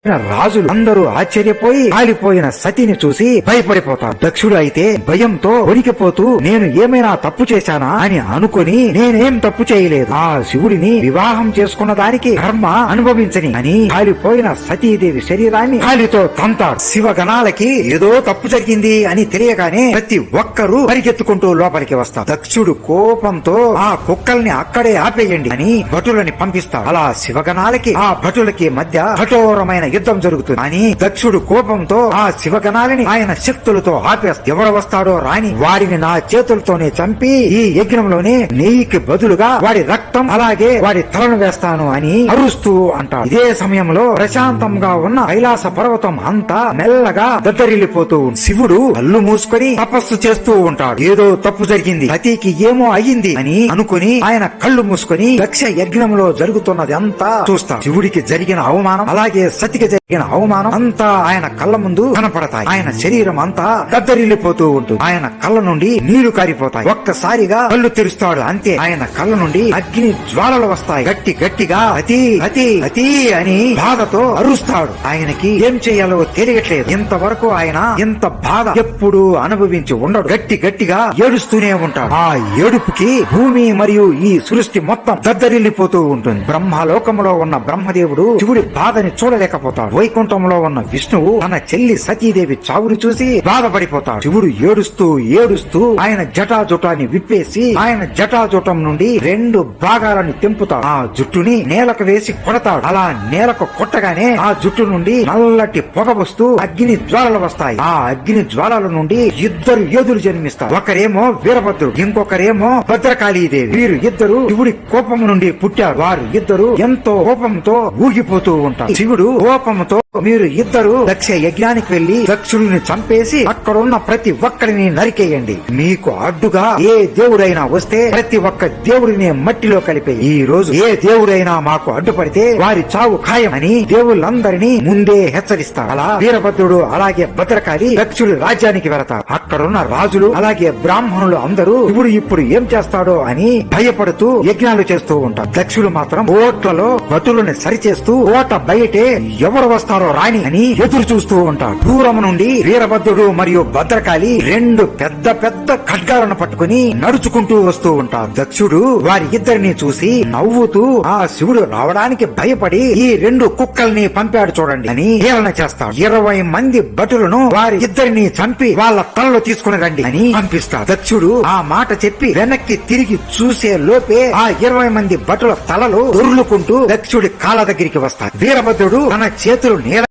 రాజులు అందరూ ఆశ్చర్యపోయి కాలిపోయిన సతిని చూసి భయపడిపోతారు. దక్షుడు అయితే భయంతో వణికిపోతూ నేను ఏమైనా తప్పు చేశానా అని అనుకుని నేనేం తప్పు చేయలేదు, ఆ శివుడిని వివాహం చేసుకున్న దానికి కర్మ అనుభవించని అని కాలిపోయిన సతీదేవి శరీరాన్ని కాలితో తంతాడు. శివగణాలకి ఏదో తప్పు జరిగింది అని తెలియగానే ప్రతి ఒక్కరూ పరిగెత్తుకుంటూ లోపలికి వస్తారు. దక్షుడు కోపంతో ఆ కుక్కల్ని అక్కడే ఆపేయండి అని భటులని పంపిస్తాడు. అలా శివగణాలకి ఆ భటులకి మధ్య కఠోరమైన యుద్ధం జరుగుతుంది. కానీ దక్షుడు కోపంతో ఆ శివగణాలని ఆయన శక్తులతో ఆపేస్తాడు. ఎవడు వస్తాడో రాని వాడిని నా చేతులతోనే చంపి ఈ యజ్ఞంలోనే నెయ్యికి బదులుగా వాడి రక్తం అలాగే వాడి తలను వేస్తాను అని అరుస్తూ అంటాడు. ఇదే సమయంలో ప్రశాంతంగా ఉన్న కైలాస పర్వతం అంతా మెల్లగా దద్దరిల్లిపోతూ శివుడు కళ్ళు మూసుకొని తపస్సు చేస్తూ ఉంటాడు. ఏదో తప్పు జరిగింది, సతీకి ఏమో అయ్యింది అని అనుకుని ఆయన కళ్ళు మూసుకొని దక్ష యజ్ఞంలో జరుగుతున్నది అంతా చూస్తాడు. శివుడికి జరిగిన అవమానం అలాగే సతికి జరిగిన అవమానం అంతా ఆయన కళ్ళ ముందు కనపడతాయి. ఆయన శరీరం అంతా దద్దరిల్లిపోతూ ఉంటుంది. ఆయన కళ్ళ నుండి నీళ్లు కారిపోతాయి. ఒక్కసారిగా కళ్ళు తెరుస్తాడు. అంతే, ఆయన కళ్ళ నుండి అగ్ని జ్వాలలు వస్తాయి. గట్టిగా అతి అతి అతి అని బాధతో అరుస్తాడు. ఆయనకి ఏం చేయాలో తెలియట్లేదు. ఇంతవరకు ఆయన ఇంత బాధ ఎప్పుడు అనుభవించి ఉండడు. గట్టిగా ఏడుస్తూనే ఉంటాడు. ఆ ఏడుపుకి భూమి మరియు ఈ సృష్టి మొత్తం దద్దరిల్లిపోతూ ఉంటుంది. బ్రహ్మలోకంలో ఉన్న బ్రహ్మదేవుడు శివుడి బాధని చూడలేకపోతాడు. వైకుంఠంలో ఉన్న విష్ణువు తన చెల్లి సతీదేవి చావుని చూసి బాధపడిపోతాడు. శివుడు ఏడుస్తూ ఆయన జటాజుటాన్ని విప్పేసి ఆయన జటాజుటం నుండి 2 భాగాలను తెంపుతాడు. ఆ జుట్టుని నేలకు వేసి కొడతాడు. అలా నేలకు కొట్టగానే ఆ జుట్టు నుండి నల్లటి పొగ వస్తూ అగ్ని జ్వాలలు వస్తాయి. ఆ అగ్ని జ్వాలల నుండి 2 యోధులు జన్మిస్తారు. ఒకరేమో వీరభద్రుడు, ఇంకొకరేమో భద్రకాళీదేవి. వీరు ఇద్దరు శివుడి కోపం నుండి పుట్టారు. వారు ఇద్దరు ఎంతో కోపంతో ఊగిపోతూ ఉంటారు. శివుడు కోపంతో మీరు ఇద్దరు దక్ష యజ్ఞానికి వెళ్లి దక్షుడిని చంపేసి అక్కడున్న ప్రతి ఒక్కరిని నరికేయండి. మీకు అడ్డుగా ఏ దేవుడైనా వస్తే ప్రతి ఒక్క దేవుడిని మట్టిలో కలిపే. ఈ రోజు ఏ దేవుడైనా మాకు అడ్డుపడితే వారి చావు ఖాయం అని దేవుళ్ళందరినీ ముందే హెచ్చరిస్తారు. అలా వీరభద్రుడు అలాగే భద్రకాళి దక్షుడి రాజ్యానికి వెళతారు. అక్కడున్న రాజులు అలాగే బ్రాహ్మణులు అందరూ శివుడు ఇప్పుడు ఏం చేస్తాడో అని భయపడుతూ యజ్ఞాలు చేస్తూ ఉంటారు. దక్షుడు మాత్రం కోట్లలో భటులను సరిచేస్తూ కోట బయటే ఎవరు వస్తారో రాణి అని ఎదురు చూస్తూ ఉంటాడు. దూరం నుండి వీరభద్రుడు మరియు భద్రకాళి 2 పెద్ద ఖడ్గాలను పట్టుకుని నడుచుకుంటూ వస్తూ ఉంటారు. దక్షుడు వారి ఇద్దరిని చూసి నవ్వుతూ ఆ శివుడు రావడానికి భయపడి ఈ 2 కుక్కల్ని పంపాడు చూడండి అని హేళన చేస్తాడు. 20 మంది భటులను వారి ఇద్దరిని చంపి వాళ్ళ తలలు తీసుకుని రండి అని పంపిస్తాడు. దక్షుడు ఆ మాట చెప్పి వెనక్కి తిరిగి చూసే లోపే ఆ 20 మంది భటుల తలలు దొర్లుకుంటూ దక్షుడి కాళ్ళ దగ్గరికి వస్తాయి. వీరభద్రుడు తన చేతులు